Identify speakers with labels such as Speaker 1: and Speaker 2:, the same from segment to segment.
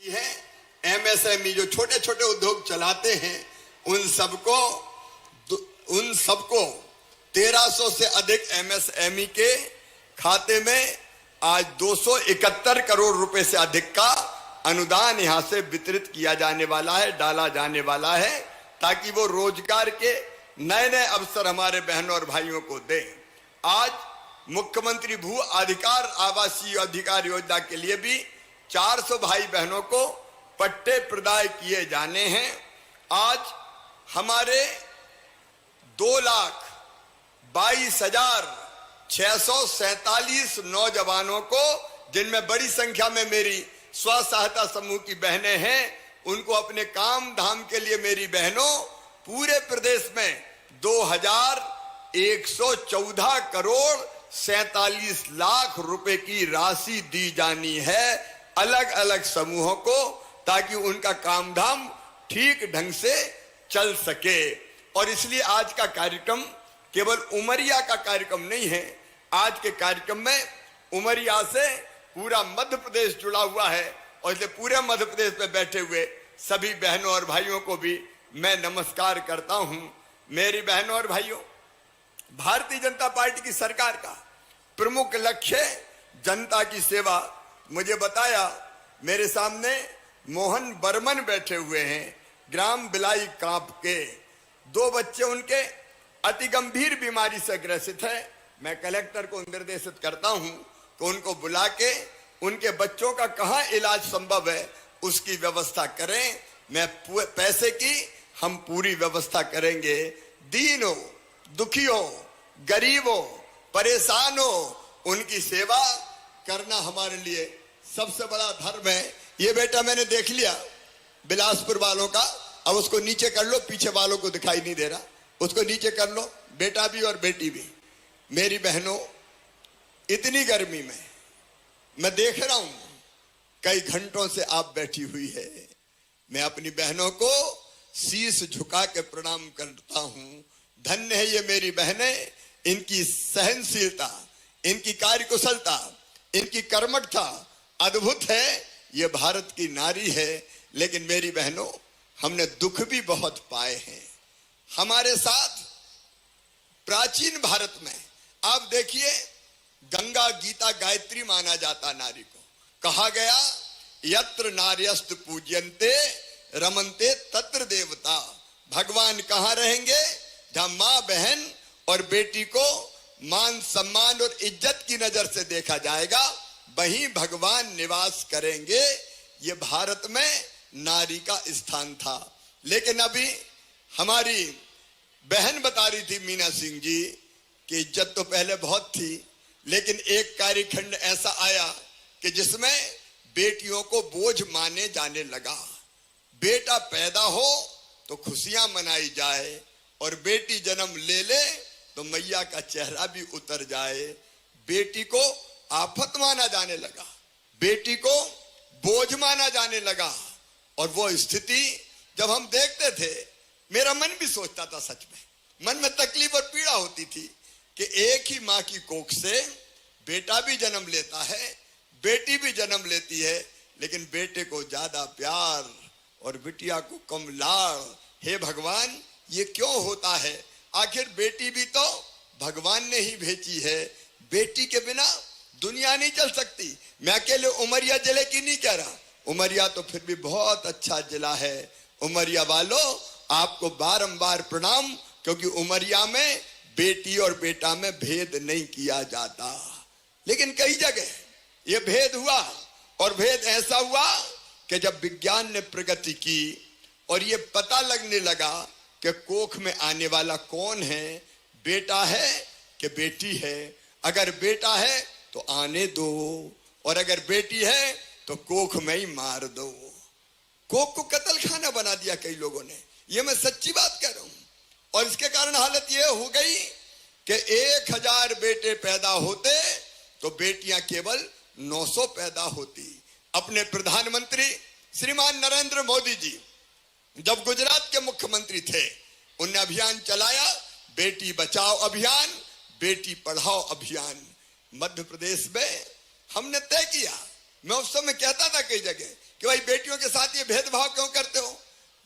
Speaker 1: है एमएसएमई जो छोटे छोटे उद्योग चलाते हैं उन सबको 1300 से अधिक एमएसएमई के खाते में आज 271 करोड़ रुपए से अधिक का अनुदान यहां से वितरित किया जाने वाला है, डाला जाने वाला है, ताकि वो रोजगार के नए नए अवसर हमारे बहनों और भाइयों को दें। आज मुख्यमंत्री भू अधिकार आवासीय अधिकार योजना के लिए भी 400 भाई बहनों को पट्टे प्रदाय किए जाने हैं। आज हमारे 2,22,647 नौजवानों को, जिनमें बड़ी संख्या में मेरी स्व सहायता समूह की बहनें हैं, उनको अपने काम धाम के लिए मेरी बहनों पूरे प्रदेश में 2,114 करोड़ 47 लाख रुपए की राशि दी जानी है अलग अलग समूहों को, ताकि उनका काम धाम ठीक ढंग से चल सके। और इसलिए आज का कार्यक्रम केवल उमरिया का कार्यक्रम नहीं है। आज के कार्यक्रम में उमरिया से पूरा मध्य प्रदेश जुड़ा हुआ है, और इसलिए पूरे मध्य प्रदेश में बैठे हुए सभी बहनों और भाइयों को भी मैं नमस्कार करता हूं। मेरी बहनों और भाइयों, भारतीय जनता पार्टी की सरकार का प्रमुख लक्ष्य जनता की सेवा। मुझे बताया, मेरे सामने मोहन बर्मन बैठे हुए हैं, ग्राम बिलाई कांप के 2 बच्चे उनके अति गंभीर बीमारी से ग्रसित है। मैं कलेक्टर को निर्देशित करता हूं तो उनको बुला के उनके बच्चों का कहां इलाज संभव है उसकी व्यवस्था करें। मैं पैसे की हम पूरी व्यवस्था करेंगे। दीनों, दुखियों, गरीबों, परेशानों, उनकी सेवा करना हमारे लिए सबसे बड़ा धर्म है। ये बेटा मैंने देख लिया बिलासपुर वालों का, अब उसको नीचे कर लो, पीछे वालों को दिखाई नहीं दे रहा, उसको नीचे कर लो, बेटा भी और बेटी भी। मेरी बहनों, इतनी गर्मी में मैं देख रहा हूं कई घंटों से आप बैठी हुई है। मैं अपनी बहनों को शीश झुका के प्रणाम करता हूं। धन्य है ये मेरी बहनें, इनकी सहनशीलता, इनकी कार्यकुशलता, इनकी कर्मठता अद्भुत है। ये भारत की नारी है। लेकिन मेरी बहनों, हमने दुख भी बहुत पाए हैं। हमारे साथ प्राचीन भारत में आप देखिए, गंगा गीता गायत्री माना जाता नारी को। कहा गया, यत्र नार्यस्त पूज्यन्ते रमन्ते तत्र देवता। भगवान कहां रहेंगे? जहां मां, बहन और बेटी को मान, सम्मान और इज्जत की नजर से देखा जाएगा, वहीं भगवान निवास करेंगे। ये भारत में नारी का स्थान था। लेकिन अभी हमारी बहन बता रही थी, मीना सिंह जी, कि इज्जत तो पहले बहुत थी, लेकिन एक कार्यखंड ऐसा आया कि जिसमें बेटियों को बोझ माने जाने लगा। बेटा पैदा हो तो खुशियां मनाई जाए, और बेटी जन्म ले ले तो मैया का चेहरा भी उतर जाए। बेटी को आफत माना जाने लगा, बेटी को बोझ माना जाने लगा। और वो स्थिति जब हम देखते थे, मेरा मन भी सोचता था, सच में मन में तकलीफ और पीड़ा होती थी कि एक ही मां की कोख से बेटा भी जन्म लेता है, बेटी भी जन्म लेती है, लेकिन बेटे को ज्यादा प्यार और बिटिया को कम लाड़। हे भगवान, ये क्यों होता है? आखिर बेटी भी तो भगवान ने ही भेजी है। बेटी के बिना दुनिया नहीं चल सकती। मैं अकेले उमरिया जिले की नहीं कह रहा, उमरिया तो फिर भी बहुत अच्छा जिला है। उमरिया वालों, आपको बारंबार प्रणाम, क्योंकि उमरिया में बेटी और बेटा में भेद नहीं किया जाता। लेकिन कई जगह यह भेद हुआ, और भेद ऐसा हुआ कि जब विज्ञान ने प्रगति की और ये पता लगने लगा कि कोख में आने वाला कौन है, बेटा है कि बेटी है। अगर बेटा है तो आने दो, और अगर बेटी है तो कोख में ही मार दो। कोख को कत्ल खाना बना दिया कई लोगों ने, ये मैं सच्ची बात कह रहा हूं। और इसके कारण हालत ये हो गई कि 1000 बेटे पैदा होते तो बेटियां केवल 900 पैदा होती। अपने प्रधानमंत्री श्रीमान नरेंद्र मोदी जी जब गुजरात के मुख्यमंत्री थे, उन्होंने अभियान चलाया, बेटी बचाओ अभियान, बेटी पढ़ाओ अभियान। मध्य प्रदेश में हमने तय किया, मैं उस समय कहता था कई जगह कि भाई बेटियों के साथ ये भेदभाव क्यों करते हो?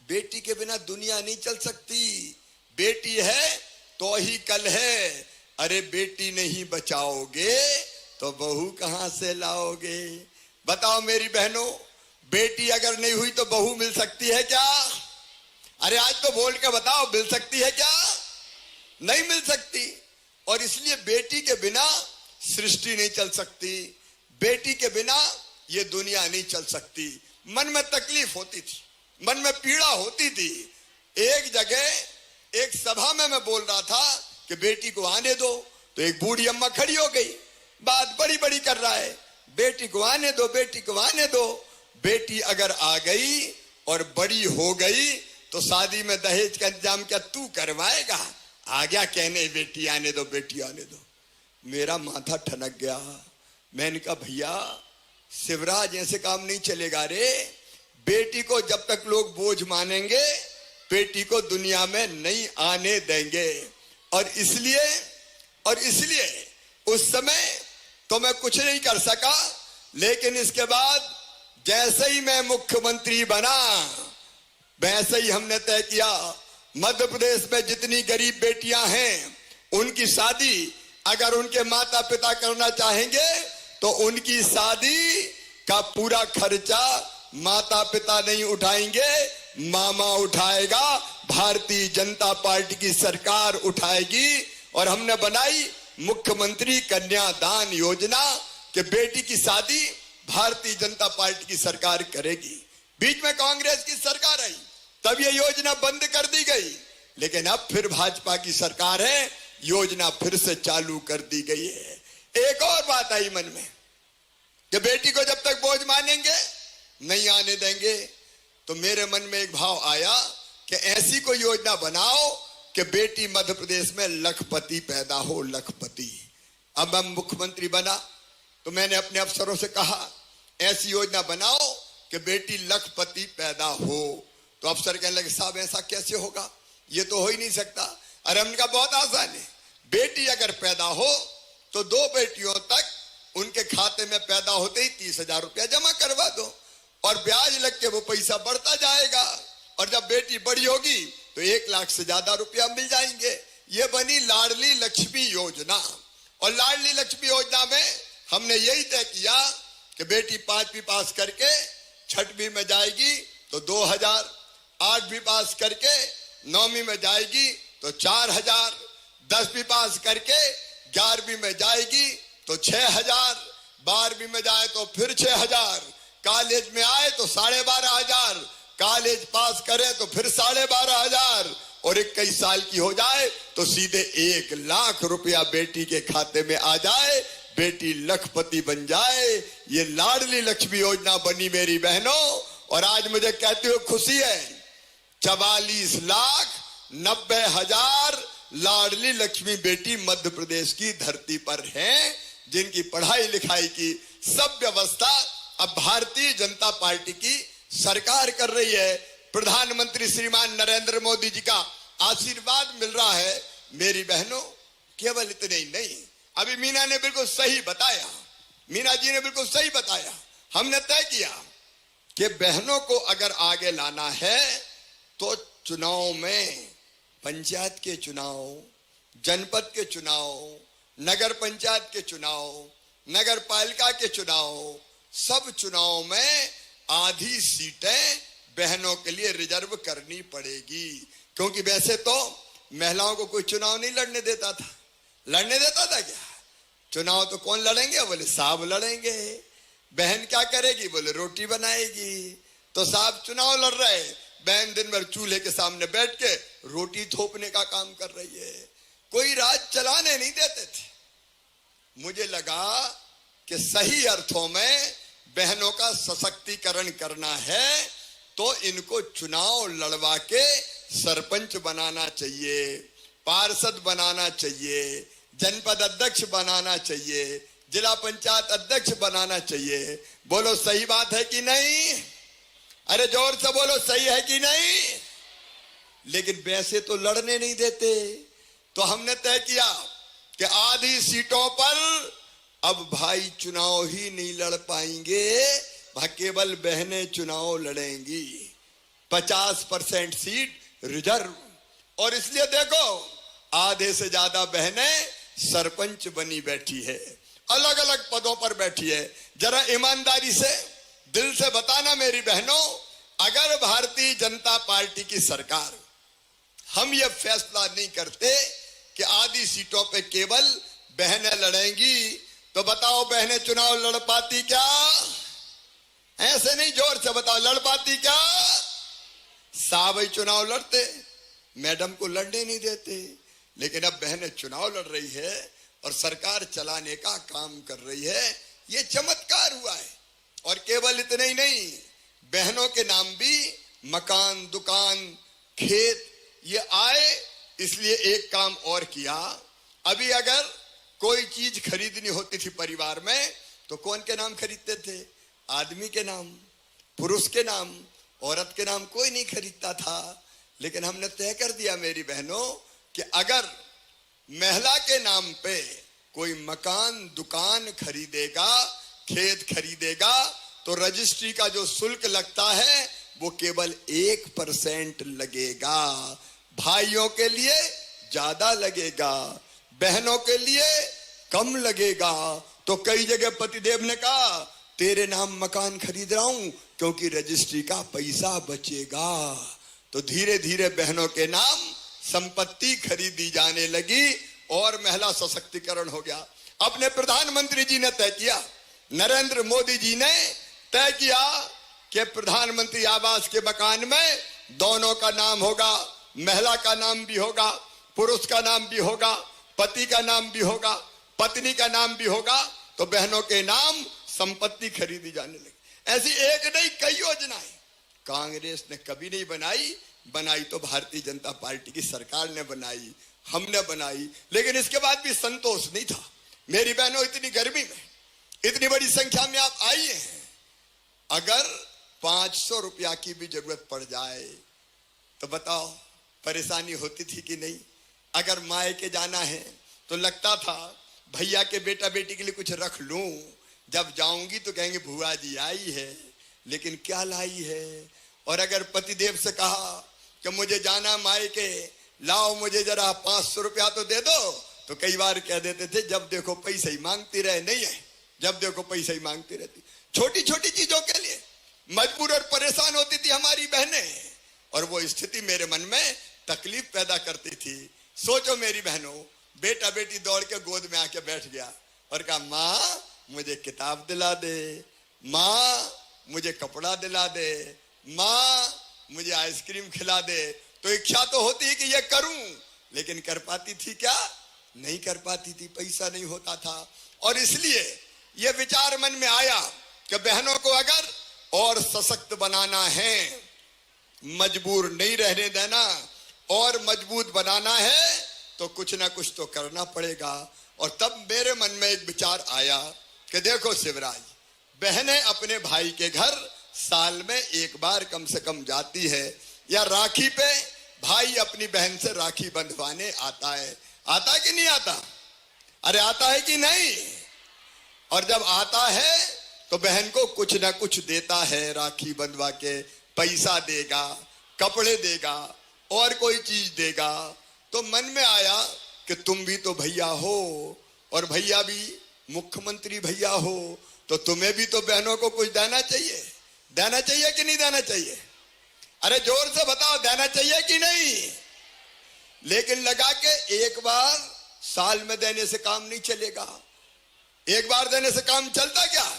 Speaker 1: बेटी के बिना दुनिया नहीं चल सकती। बेटी है तो ही कल है। अरे बेटी नहीं बचाओगे तो बहू कहां से लाओगे? बताओ मेरी बहनों, बेटी अगर नहीं हुई तो बहू मिल सकती है क्या? अरे आज तो बोल के बताओ, मिल सकती है क्या? नहीं मिल सकती। और इसलिए बेटी के बिना सृष्टि नहीं चल सकती, बेटी के बिना ये दुनिया नहीं चल सकती। मन में तकलीफ होती थी, मन में पीड़ा होती थी। एक जगह एक सभा में मैं बोल रहा था कि बेटी को आने दो, तो एक बूढ़ी अम्मा खड़ी हो गई, बात बड़ी बड़ी कर रहा है, बेटी को आने दो, बेटी को आने दो। बेटी अगर आ गई और बड़ी हो गई तो शादी में दहेज का इंतजाम क्या तू करवाएगा? आ गया कहने बेटी आने दो, बेटी आने दो। मेरा माथा ठनक गया। मैंने कहा भैया शिवराज ऐसे काम नहीं चलेगा रे। बेटी को जब तक लोग बोझ मानेंगे बेटी को दुनिया में नहीं आने देंगे। और इसलिए उस समय तो मैं कुछ नहीं कर सका, लेकिन इसके बाद जैसे ही मैं मुख्यमंत्री बना वैसे ही हमने तय किया मध्य प्रदेश में जितनी गरीब बेटियां हैं उनकी शादी अगर उनके माता पिता करना चाहेंगे तो उनकी शादी का पूरा खर्चा माता पिता नहीं उठाएंगे, मामा उठाएगा, भारतीय जनता पार्टी की सरकार उठाएगी। और हमने बनाई मुख्यमंत्री कन्यादान योजना कि बेटी की शादी भारतीय जनता पार्टी की सरकार करेगी। बीच में कांग्रेस की सरकार आई तब ये योजना बंद कर दी गई, लेकिन अब फिर भाजपा की सरकार है, योजना फिर से चालू कर दी गई है। एक और बात आई मन में कि बेटी को जब तक बोझ मानेंगे नहीं आने देंगे, तो मेरे मन में एक भाव आया कि ऐसी कोई योजना बनाओ कि बेटी मध्य प्रदेश में लखपति पैदा हो, लखपति। अब मैं मुख्यमंत्री बना तो मैंने अपने अफसरों से कहा ऐसी योजना बनाओ कि बेटी लखपति पैदा हो। तो अफसर कहने लगे साहब ऐसा कैसे होगा, ये तो हो ही नहीं सकता। अरे हमने कहा बहुत आसान है, बेटी अगर पैदा हो तो 2 बेटियों तक उनके खाते में पैदा होते ही 30,000 रुपया जमा करवा दो और ब्याज लग के वो पैसा बढ़ता जाएगा। और जब बेटी बड़ी होगी तो 1 लाख से ज्यादा रुपया मिल जाएंगे। ये बनी लाडली लक्ष्मी योजना। और लाडली लक्ष्मी योजना में हमने यही तय किया कि बेटी 5वीं पास करके 6वीं में जाएगी तो 2,000, 8वीं पास करके 9वीं में जाएगी तो 4,000, 10वीं पास करके 11वीं में जाएगी तो 6,000, 12वीं में जाए तो फिर 6,000, कॉलेज में आए तो 12,500, कॉलेज पास करे तो फिर 12,500 और 21 साल की हो जाए तो सीधे 1 लाख रुपया बेटी के खाते में आ जाए, बेटी लखपति बन जाए। ये लाडली लक्ष्मी योजना बनी मेरी बहनों। और आज मुझे कहते हुए खुशी है 44,90,000 लाडली लक्ष्मी बेटी मध्य प्रदेश की धरती पर हैं, जिनकी पढ़ाई लिखाई की सब व्यवस्था अब भारतीय जनता पार्टी की सरकार कर रही है। प्रधानमंत्री श्रीमान नरेंद्र मोदी जी का आशीर्वाद मिल रहा है। मेरी बहनों केवल इतने ही नहीं, अभी मीना ने बिल्कुल सही बताया, मीना जी ने बिल्कुल सही बताया। हमने तय किया कि बहनों को अगर आगे लाना है तो चुनाव में, पंचायत के चुनाव, जनपद के चुनाव, नगर पंचायत के चुनाव, नगर पालिका के चुनाव, सब चुनाव में आधी सीटें बहनों के लिए रिजर्व करनी पड़ेगी। क्योंकि वैसे तो महिलाओं को कोई चुनाव नहीं लड़ने देता था। लड़ने देता था क्या? चुनाव तो कौन लड़ेंगे? बोले साहब लड़ेंगे। बहन क्या करेगी? बोले रोटी बनाएगी। तो साहब चुनाव लड़ रहे, बहन दिन भर चूल्हे के सामने बैठ के रोटी थोपने का काम कर रही है। कोई राज चलाने नहीं देते थे। मुझे लगा कि सही अर्थों में बहनों का सशक्तिकरण करना है तो इनको चुनाव लड़वा के सरपंच बनाना चाहिए, पार्षद बनाना चाहिए, जनपद अध्यक्ष बनाना चाहिए, जिला पंचायत अध्यक्ष बनाना चाहिए। बोलो सही बात है कि नहीं? अरे जोर से बोलो सही है कि नहीं? लेकिन वैसे तो लड़ने नहीं देते। तो हमने तय किया कि आधी सीटों पर अब भाई चुनाव ही नहीं लड़ पाएंगे, वहां केवल बहनें चुनाव लड़ेंगी, 50% सीट रिजर्व। और इसलिए देखो आधे से ज्यादा बहनें सरपंच बनी बैठी है, अलग अलग पदों पर बैठी है। जरा ईमानदारी से दिल से बताना मेरी बहनों, अगर भारतीय जनता पार्टी की सरकार हम ये फैसला नहीं करते कि आधी सीटों पे केवल बहनें लड़ेंगी, तो बताओ बहनें चुनाव लड़ पाती क्या? ऐसे नहीं, जोर से बताओ, लड़ पाती क्या? साहब चुनाव लड़ते, मैडम को लड़ने नहीं देते। लेकिन अब बहनें चुनाव लड़ रही है और सरकार चलाने का काम कर रही है, ये चमत्कार हुआ है। और केवल इतने ही नहीं, बहनों के नाम भी मकान, दुकान, खेत ये आए। इसलिए एक काम और किया, अभी अगर कोई चीज खरीदनी होती थी परिवार में तो कौन के नाम खरीदते थे? आदमी के नाम, पुरुष के नाम, औरत के नाम कोई नहीं खरीदता था। लेकिन हमने तय कर दिया मेरी बहनों कि अगर महिला के नाम पे कोई मकान, दुकान खरीदेगा, खेत खरीदेगा, तो रजिस्ट्री का जो शुल्क लगता है वो केवल 1% लगेगा। भाइयों के लिए ज्यादा लगेगा, बहनों के लिए कम लगेगा। तो कई जगह पतिदेव ने कहा तेरे नाम मकान खरीद रहा हूं क्योंकि रजिस्ट्री का पैसा बचेगा। तो धीरे धीरे बहनों के नाम संपत्ति खरीदी जाने लगी और महिला सशक्तिकरण हो गया। अपने प्रधानमंत्री जी ने तय किया, नरेंद्र मोदी जी ने तय किया कि प्रधानमंत्री आवास के मकान में दोनों का नाम होगा, महिला का नाम भी होगा, पुरुष का नाम भी होगा, पति का नाम भी होगा, पत्नी का नाम भी होगा। तो बहनों के नाम संपत्ति खरीदी जाने लगी। ऐसी एक नहीं कई योजनाएं कांग्रेस ने कभी नहीं बनाई, बनाई तो भारतीय जनता पार्टी की सरकार ने बनाई, हमने बनाई। लेकिन इसके बाद भी संतोष नहीं था। मेरी बहनों, इतनी गर्मी में इतनी बड़ी संख्या में आप आई हैं, अगर 500 रुपया की भी जरूरत पड़ जाए तो बताओ परेशानी होती थी कि नहीं? अगर मायके जाना है तो लगता था भैया के बेटा बेटी के लिए कुछ रख लूं, जब जाऊंगी तो कहेंगे भुआ जी आई है, लेकिन क्या लाई है। और अगर पतिदेव से कहा कि मुझे जाना मायके, लाओ मुझे जरा 500 रुपया तो दे दो, तो कई बार कह देते थे जब देखो पैसे ही मांगती रहे। नहीं है, जब देखो पैसे ही मांगती रहती। छोटी छोटी चीजों के लिए मजबूर और परेशान होती थी हमारी बहनें, और वो स्थिति मेरे मन में तकलीफ पैदा करती थी। सोचो मेरी बहनों, बेटा बेटी दौड़ के गोद में आके बैठ गया और कहा माँ मुझे किताब दिला दे, माँ मुझे कपड़ा दिला दे, माँ मुझे आइसक्रीम खिला दे। तो इच्छा तो होती है कि ये करूं, लेकिन कर पाती थी क्या? नहीं कर पाती थी, पैसा नहीं होता था। और इसलिए ये विचार मन में आया कि बहनों को अगर और सशक्त बनाना है, मजबूर नहीं रहने देना और मजबूत बनाना है, तो कुछ ना कुछ तो करना पड़ेगा। और तब मेरे मन में एक विचार आया कि देखो शिवराज, बहनें अपने भाई के घर साल में एक बार कम से कम जाती है, या राखी पे भाई अपनी बहन से राखी बंधवाने आता है। आता है कि नहीं आता? अरे आता है कि नहीं? और जब आता है तो बहन को कुछ ना कुछ देता है, राखी बंधवा के पैसा देगा, कपड़े देगा और कोई चीज देगा। तो मन में आया कि तुम भी तो भैया हो और भैया भी मुख्यमंत्री भैया हो, तो तुम्हें भी तो बहनों को कुछ देना चाहिए। देना चाहिए कि नहीं देना चाहिए? अरे जोर से बताओ, देना चाहिए कि नहीं? लेकिन लगा के एक बार साल में देने से काम नहीं चलेगा, एक बार देने से काम चलता क्या?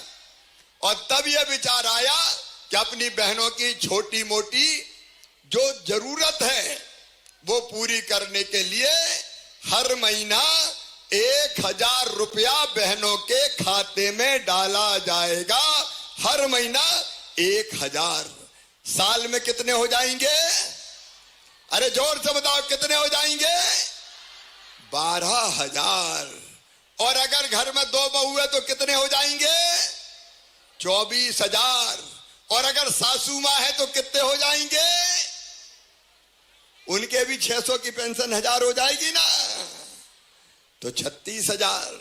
Speaker 1: और तब यह विचार आया कि अपनी बहनों की छोटी मोटी जो जरूरत है वो पूरी करने के लिए हर महीना 1000 रुपया बहनों के खाते में डाला जाएगा। हर महीना 1000। साल में कितने हो जाएंगे? अरे जोर से बताओ कितने हो जाएंगे? 12,000। और अगर घर में 2 बहू है तो कितने हो जाएंगे? 24,000। और अगर सासू माँ है तो कितने हो जाएंगे? उनके भी 600 की पेंशन 1000 हो जाएगी ना, तो 36,000।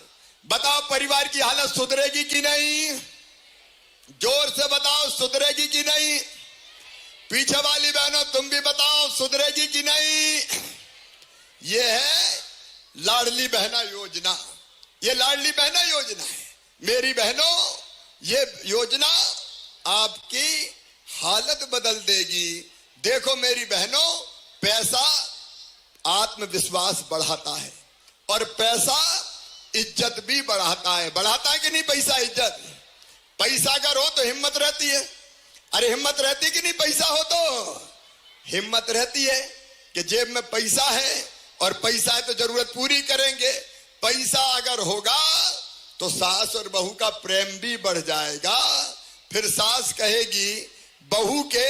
Speaker 1: बताओ परिवार की हालत सुधरेगी कि नहीं? जोर से बताओ। बताओ सुधरेगी कि नहीं? पीछे वाली बहनों तुम भी बताओ सुधरेगी कि नहीं? ये है लाडली बहना योजना। ये लाडली बहना योजना है मेरी बहनों। ये योजना आपकी हालत बदल देगी। देखो मेरी बहनों, पैसा आत्मविश्वास बढ़ाता है और पैसा इज्जत भी बढ़ाता है। बढ़ाता है कि नहीं पैसा इज्जत? पैसा अगर हो तो हिम्मत रहती है। अरे हिम्मत रहती कि नहीं? पैसा हो तो हिम्मत रहती है कि जेब में पैसा है और पैसा है तो जरूरत पूरी करेंगे। पैसा अगर होगा तो सास और बहू का प्रेम भी बढ़ जाएगा। फिर सास कहेगी बहू के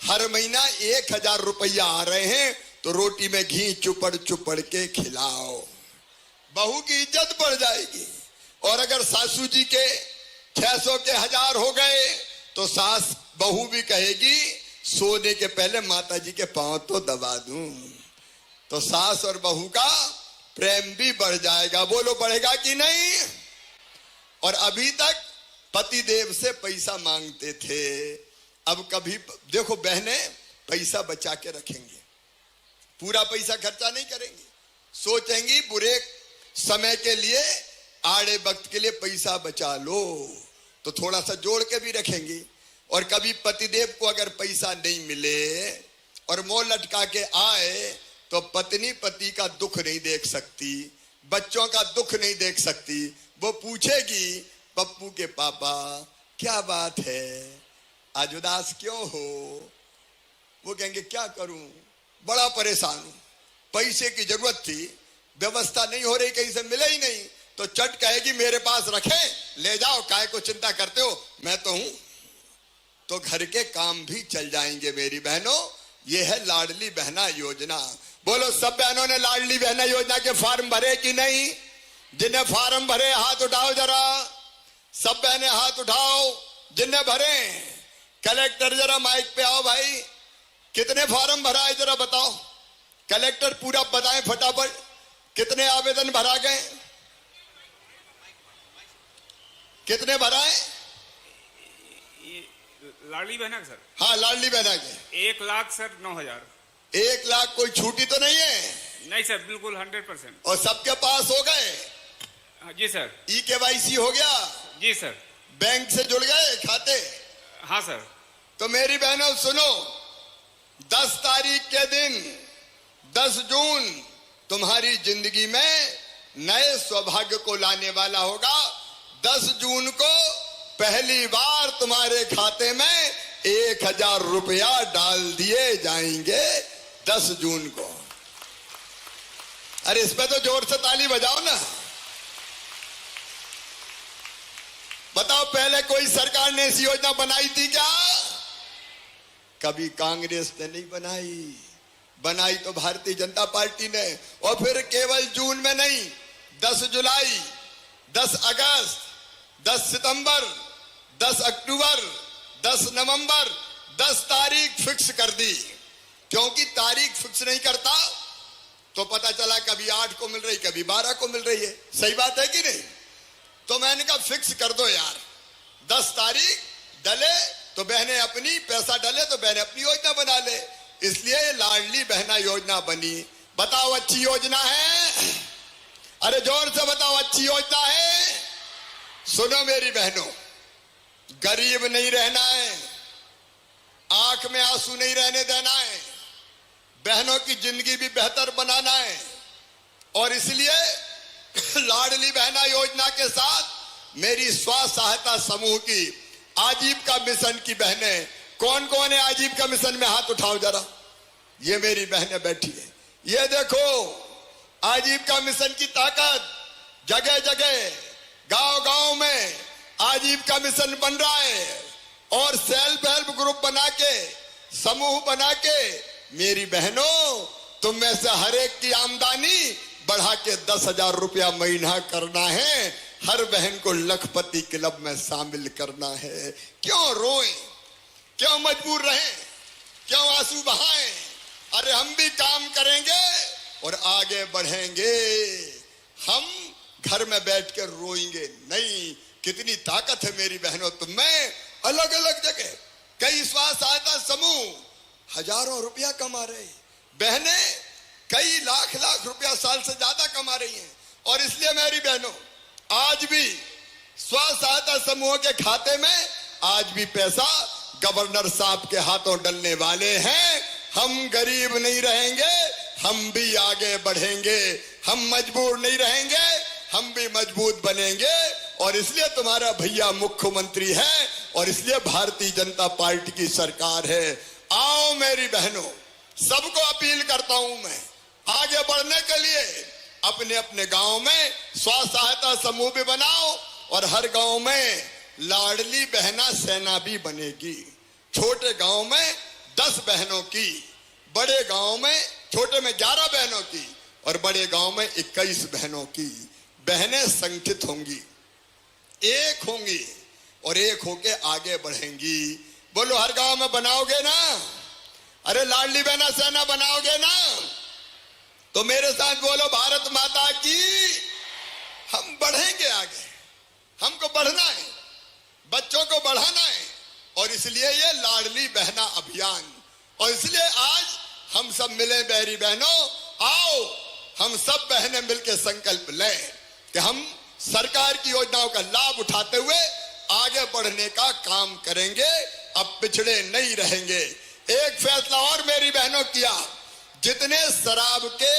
Speaker 1: हर महीना 1000 रुपया आ रहे हैं तो रोटी में घी चुपड़ चुपड़ के खिलाओ। बहू की इज्जत बढ़ जाएगी। और अगर सासू जी के 600 के 1000 हो गए तो सास बहू भी कहेगी सोने के पहले माता जी के पांव तो दबा दूं। तो सास और बहू का प्रेम भी बढ़ जाएगा। बोलो बढ़ेगा कि नहीं? और अभी तक पति देव से पैसा मांगते थे, अब कभी देखो बहनें पैसा बचा के रखेंगे, पूरा पैसा खर्चा नहीं करेंगी। सोचेंगी बुरे समय के लिए, आड़े वक्त के लिए पैसा बचा लो तो थोड़ा सा जोड़ के भी रखेंगी। और कभी पतिदेव को अगर पैसा नहीं मिले और मुंह लटका के आए तो पत्नी पति का दुख नहीं देख सकती, बच्चों का दुख नहीं देख सकती। वो पूछेगी पप्पू के पापा क्या बात है, आज उदास क्यों हो? वो कहेंगे क्या करूं, बड़ा परेशान हूं, पैसे की जरूरत थी, व्यवस्था नहीं हो रही, कहीं से मिले ही नहीं। तो चट कहेगी मेरे पास रखे, ले जाओ, काहे को चिंता करते हो, मैं तो हूं। तो घर के काम भी चल जाएंगे मेरी बहनों। ये है लाडली बहना योजना। बोलो सब बहनों ने लाडली बहना योजना के फॉर्म भरे कि नहीं? जिन्हें फॉर्म भरे हाथ उठाओ जरा। सब बहनें हाथ उठाओ जिन्हें भरे। कलेक्टर जरा माइक पे आओ भाई, कितने फॉर्म भरा है जरा बताओ। कलेक्टर पूरा बताएं फटाफट, कितने आवेदन भरा गए, कितने भरा है?
Speaker 2: लाडली बहना सर?
Speaker 1: हाँ लाडली बहना के
Speaker 2: 1 लाख सर 9,000।
Speaker 1: 1 लाख कोई छूटी तो नहीं है?
Speaker 2: नहीं सर, बिल्कुल 100%।
Speaker 1: और सबके पास हो गए?
Speaker 2: जी सर।
Speaker 1: KYC हो गया?
Speaker 2: जी सर।
Speaker 1: बैंक से जुड़ गए खाते?
Speaker 2: हाँ सर।
Speaker 1: तो मेरी बहनों सुनो, 10 तारीख के दिन 10 जून तुम्हारी जिंदगी में नए सौभाग्य को लाने वाला होगा। 10 जून को पहली बार तुम्हारे खाते में 1000 रुपया डाल दिए जाएंगे 10 जून को। अरे इस पे तो जोर से ताली बजाओ ना। बताओ पहले कोई सरकार ने ऐसी योजना बनाई थी क्या? कभी कांग्रेस ने नहीं बनाई, बनाई तो भारतीय जनता पार्टी ने। और फिर केवल जून में नहीं, 10 जुलाई, 10 अगस्त, 10 सितंबर, 10 अक्टूबर, 10 नवंबर, 10 तारीख फिक्स कर दी। क्योंकि तारीख फिक्स नहीं करता तो पता चला कभी 8 को मिल रही, कभी 12 को मिल रही है। सही बात है कि नहीं? तो मैंने कहा फिक्स कर दो यार, 10 तारीख डले तो बहनें अपनी, पैसा डले तो बहनें अपनी योजना बना ले। इसलिए लाडली बहना योजना बनी। बताओ अच्छी योजना है? अरे जोर से बताओ अच्छी योजना है? सुनो मेरी बहनों, गरीब नहीं रहना है, आंख में आंसू नहीं रहने देना है, बहनों की जिंदगी भी बेहतर बनाना है। और इसलिए लाडली बहना योजना के साथ मेरी स्व सहायता समूह की आजीविका मिशन की बहनें, कौन कौन है आजीविका मिशन में हाथ उठाओ जरा। ये मेरी बहनें बैठी है, ये देखो आजीविका मिशन की ताकत। जगह जगह गांव गांव में आजीविका मिशन बन रहा है और सेल्फ हेल्प ग्रुप बना के, समूह बना के मेरी बहनों तुम में से हर एक की आमदनी बढ़ा के 10,000 रुपया महीना करना है। हर बहन को लखपति क्लब में शामिल करना है। क्यों रोएं, क्यों मजबूर रहें, क्यों आंसू बहाएं? अरे हम भी काम करेंगे और आगे बढ़ेंगे। हम घर में बैठ कर रोएंगे नहीं। कितनी ताकत है मेरी बहनों तुम में। अलग अलग जगह कई स्व सहायता समूह हजारों रुपया कमा रहे हैं, बहनें कई लाख लाख रुपया साल से ज्यादा कमा रही हैं। और इसलिए मेरी बहनों, आज भी स्व सहायता समूह के खाते में आज भी पैसा गवर्नर साहब के हाथों डलने वाले हैं। हम गरीब नहीं रहेंगे, हम भी आगे बढ़ेंगे, हम मजबूर नहीं रहेंगे, हम भी मजबूत बनेंगे। और इसलिए तुम्हारा भैया मुख्यमंत्री है और इसलिए भारतीय जनता पार्टी की सरकार है। आओ मेरी बहनों, सबको अपील करता हूं मैं, आगे बढ़ने के लिए अपने अपने गांव में स्व सहायता समूह भी बनाओ और हर गांव में लाडली बहना सेना भी बनेगी। छोटे गांव में 10 बहनों की, बड़े गांव में छोटे में 11 बहनों की और बड़े गांव में 21 बहनों की। बहनें संगठित होंगी, एक होंगी और एक होके आगे बढ़ेंगी। बोलो हर गांव में बनाओगे ना? अरे लाडली बहना सेना बनाओगे ना? तो मेरे साथ बोलो भारत माता की। हम बढ़ेंगे आगे, हमको बढ़ना है, बच्चों को बढ़ाना है और इसलिए ये लाडली बहना अभियान। और इसलिए आज हम सब मिले बहरी बहनों, आओ हम सब बहनें मिलकर संकल्प लें कि हम सरकार की योजनाओं का लाभ उठाते हुए आगे बढ़ने का काम करेंगे, अब पिछड़े नहीं रहेंगे। एक फैसला और मेरी बहनों किया, जितने शराब के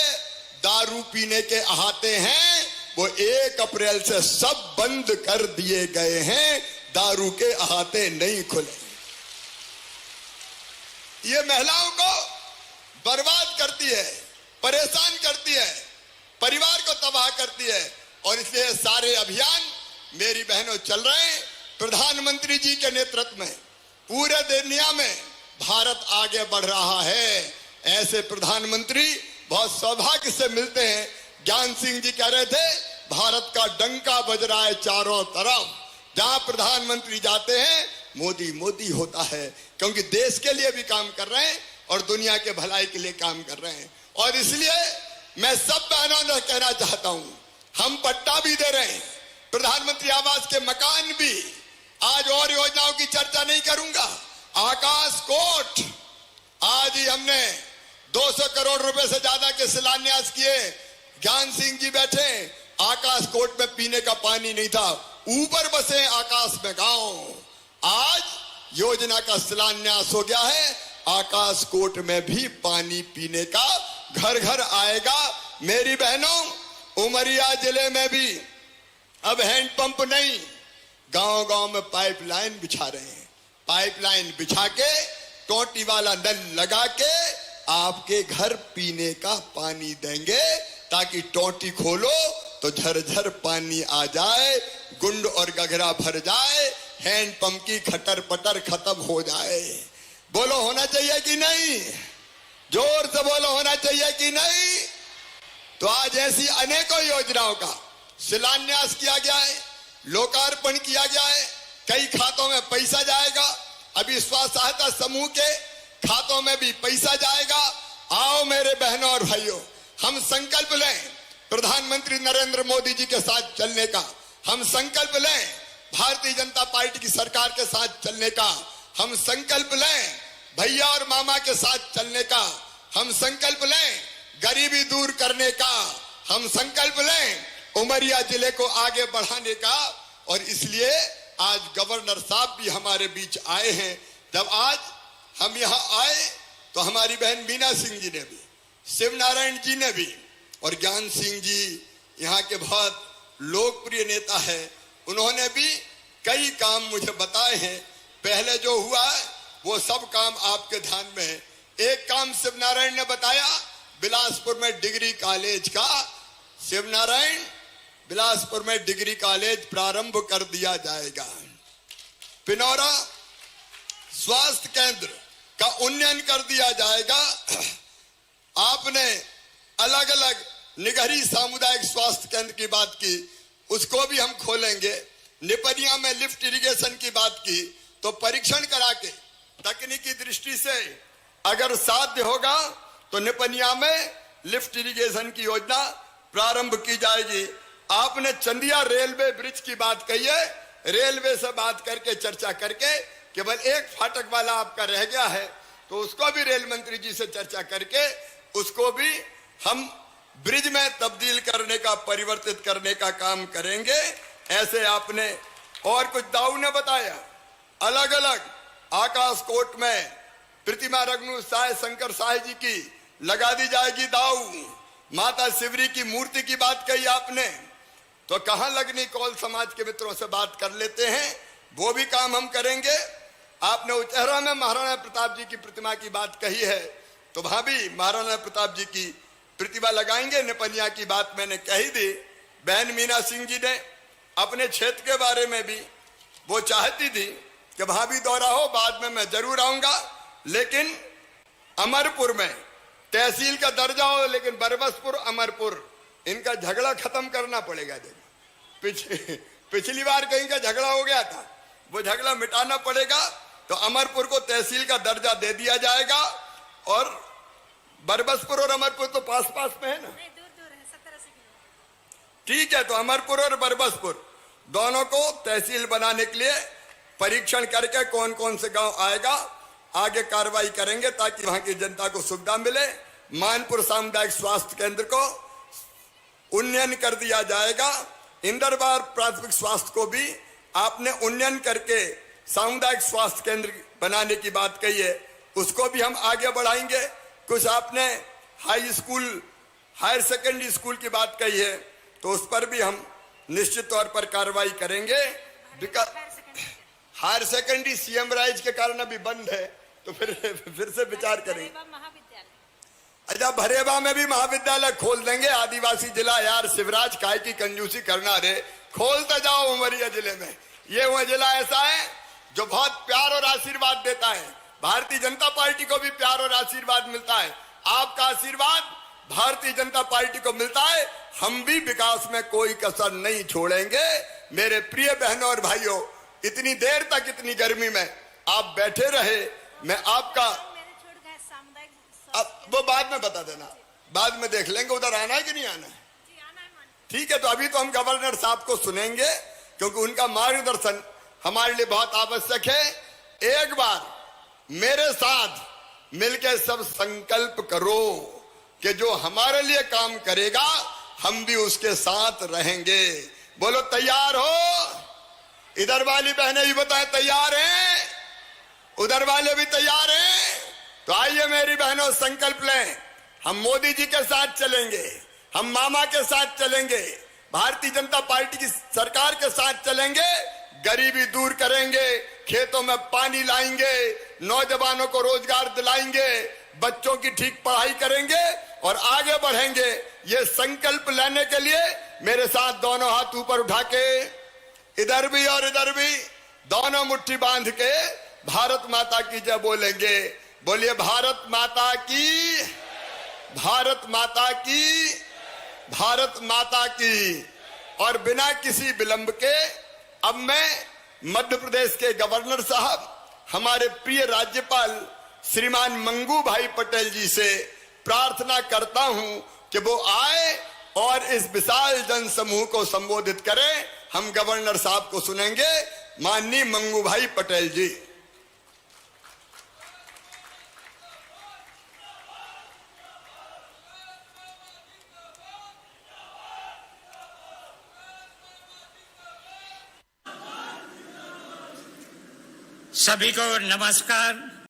Speaker 1: दारू पीने के अहाते हैं वो 1 अप्रैल से सब बंद कर दिए गए हैं, दारू के अहाते नहीं खुले। ये महिलाओं को बर्बाद करती है, परेशान करती है, परिवार को तबाह करती है। और इसलिए सारे अभियान मेरी बहनों चल रहे हैं प्रधानमंत्री जी के नेतृत्व में। पूरे दुनिया में भारत आगे बढ़ रहा है। ऐसे प्रधानमंत्री बहुत सौभाग्य से मिलते हैं। ज्ञान सिंह जी कह रहे थे, भारत का डंका बज रहा है चारों तरफ, जहां प्रधानमंत्री जाते हैं मोदी मोदी होता है, क्योंकि देश के लिए भी काम कर रहे हैं और दुनिया के भलाई के लिए काम कर रहे हैं। और इसलिए मैं सब बहनों ने कहना चाहता हूं, हम पट्टा भी दे रहे हैं, प्रधानमंत्री आवास के मकान भी। आज और योजनाओं की चर्चा नहीं करूंगा। आकाश कोट, आज ही हमने 200 करोड़ रुपए से ज्यादा के शिलान्यास किए। ज्ञान सिंह जी बैठे, आकाश कोट में पीने का पानी नहीं था, ऊपर बसे आकाश में गांव। आज योजना का शिलान्यास हो गया है, आकाश कोट में भी पानी पीने का घर घर आएगा। मेरी बहनों, उमरिया जिले में भी अब हैंडपंप नहीं, गांव गांव में पाइपलाइन बिछा रहे हैं। पाइपलाइन बिछा के टोटी वाला नल लगा के आपके घर पीने का पानी देंगे, ताकि टोटी खोलो तो झरझर पानी आ जाए, गुंड और गघरा भर जाए, हैंडपंप की खटर पटर खत्म हो जाए। बोलो होना चाहिए कि नहीं? जोर से बोलो होना चाहिए कि नहीं? तो आज ऐसी अनेकों योजनाओं का शिलान्यास किया गया है, लोकार्पण किया गया है, कई खातों में पैसा जाएगा। अभी स्व सहायता समूह के खातों में भी पैसा जाएगा। आओ मेरे बहनों और भाइयों, हम संकल्प लें प्रधानमंत्री नरेंद्र मोदी जी के साथ चलने का, हम संकल्प लें भारतीय जनता पार्टी की सरकार के साथ चलने का, हम संकल्प लें भैया और मामा के साथ चलने का, हम संकल्प लें गरीबी दूर करने का, हम संकल्प लें उमरिया जिले को आगे बढ़ाने का। और इसलिए आज गवर्नर साहब भी हमारे बीच आए हैं। जब आज हम यहाँ आए तो हमारी बहन मीना सिंह जी ने भी, शिव नारायण जी ने भी, और ज्ञान सिंह जी यहाँ के बहुत लोकप्रिय नेता है, उन्होंने भी कई काम मुझे बताए हैं। पहले जो हुआ है वो सब काम आपके ध्यान में है। एक काम शिव नारायण ने बताया, बिलासपुर में डिग्री कॉलेज का, शिव नारायण बिलासपुर में डिग्री कॉलेज प्रारंभ कर दिया जाएगा। पिनौरा स्वास्थ्य केंद्र का उन्नयन कर दिया जाएगा। आपने अलग अलग निगहरी सामुदायिक स्वास्थ्य केंद्र की बात की, उसको भी हम खोलेंगे। निपनिया में लिफ्ट इरिगेशन की बात की, तो परीक्षण करा के तकनीकी दृष्टि से अगर साध्य होगा तो निपनिया में लिफ्ट इरिगेशन की योजना प्रारंभ की जाएगी। आपने चंदिया रेलवे ब्रिज की बात कही है, रेलवे से बात करके चर्चा करके केवल एक फाटक वाला आपका रह गया है, तो उसको भी रेल मंत्री जी से चर्चा करके उसको भी हम ब्रिज में तब्दील करने का, परिवर्तित करने का काम करेंगे। ऐसे आपने और कुछ दाऊ ने बताया, अलग अलग आकाश कोट में प्रतिमा रघुनु साय शंकर साय जी की लगा दी जाएगी दाऊ। माता शिवरी की मूर्ति की बात कही आपने, तो कहां लगनी कौल समाज के मित्रों से बात कर लेते हैं, वो भी काम हम करेंगे। आपने उचहरा में महाराणा प्रताप जी की प्रतिमा की बात कही है, तो वहां भी महाराणा प्रताप जी की प्रतिमा लगाएंगे। निपनिया की बात मैंने कही दी। बहन मीना सिंह जी ने अपने क्षेत्र के बारे में भी वो चाहती थी कि वहां भी दौरा हो, बाद में मैं जरूर आऊंगा। लेकिन अमरपुर में तहसील का दर्जा हो, लेकिन बरबसपुर अमरपुर इनका झगड़ा खत्म करना पड़ेगा। पिछली बार कहीं का झगड़ा हो गया था, वो झगड़ा मिटाना पड़ेगा। तो अमरपुर को तहसील का दर्जा दे दिया जाएगा। और बरबसपुर और अमरपुर तो पास पास में है ना,
Speaker 3: दूर है, 70-80 किलोमीटर।
Speaker 1: ठीक है, तो अमरपुर और बरबसपुर दोनों को तहसील बनाने के लिए परीक्षण करके कौन कौन से गांव आएगा आगे कार्रवाई करेंगे, ताकि वहां की जनता को सुविधा मिले। मानपुर सामुदायिक स्वास्थ्य केंद्र को उन्नयन कर दिया जाएगा। इंदरबार प्राथमिक स्वास्थ्य को भी आपने उन्नयन करके सामुदायिक स्वास्थ्य केंद्र बनाने की बात कही है, उसको भी हम आगे बढ़ाएंगे। कुछ आपने high school, higher secondary school की बात कही है, तो उस पर भी हम निश्चित तौर पर कार्रवाई करेंगे। हायर सेकेंडरी सीएम राइज के कारण अभी बंद है, तो फिर से विचार करेंगे। अच्छा, भरेबा में भी महाविद्यालय खोल देंगे। आदिवासी जिला यार शिवराज, काय की कंजूसी करना रे, खोलते जाओ उमरिया जिले में। ये वह जिला ऐसा है जो बहुत प्यार और आशीर्वाद देता है। भारतीय जनता पार्टी को भी प्यार और आशीर्वाद मिलता है। आपका आशीर्वाद भारतीय जनता पार्टी को मिलता है। हम भी विकास में कोई कसर नहीं छोड़ेंगे। मेरे प्रिय बहनों और भाइयों, इतनी देर तक इतनी गर्मी में आप बैठे रहे, मैं आपका, अब वो बाद में बता देना, बाद में देख लेंगे उधर आना है कि नहीं आना है। ठीक है, तो अभी तो हम गवर्नर साहब को सुनेंगे, क्योंकि उनका मार्गदर्शन हमारे लिए बहुत आवश्यक है। एक बार मेरे साथ मिलकर सब संकल्प करो कि जो हमारे लिए काम करेगा हम भी उसके साथ रहेंगे। बोलो तैयार हो? इधर वाली बहनें भी बताएं तैयार हैं, उधर वाले भी तैयार हैं। तो आइए मेरी बहनों, संकल्प लें। हम मोदी जी के साथ चलेंगे, हम मामा के साथ चलेंगे, भारतीय जनता पार्टी की सरकार के साथ चलेंगे, गरीबी दूर करेंगे, खेतों में पानी लाएंगे, नौजवानों को रोजगार दिलाएंगे, बच्चों की ठीक पढ़ाई करेंगे और आगे बढ़ेंगे। ये संकल्प लेने के लिए मेरे साथ दोनों हाथ ऊपर उठा के, इधर भी और इधर भी, दोनों मुट्ठी बांध के भारत माता की जय बोलेंगे। बोलिए भारत माता की, भारत माता की, भारत माता की। और बिना किसी विलंब के अब मैं मध्य प्रदेश के गवर्नर साहब, हमारे प्रिय राज्यपाल श्रीमान मंगू भाई पटेल जी से प्रार्थना करता हूं कि वो आए और इस विशाल जन समूह को संबोधित करें। हम गवर्नर साहब को सुनेंगे। माननीय मंगू भाई पटेल जी।
Speaker 4: सभी को नमस्कार।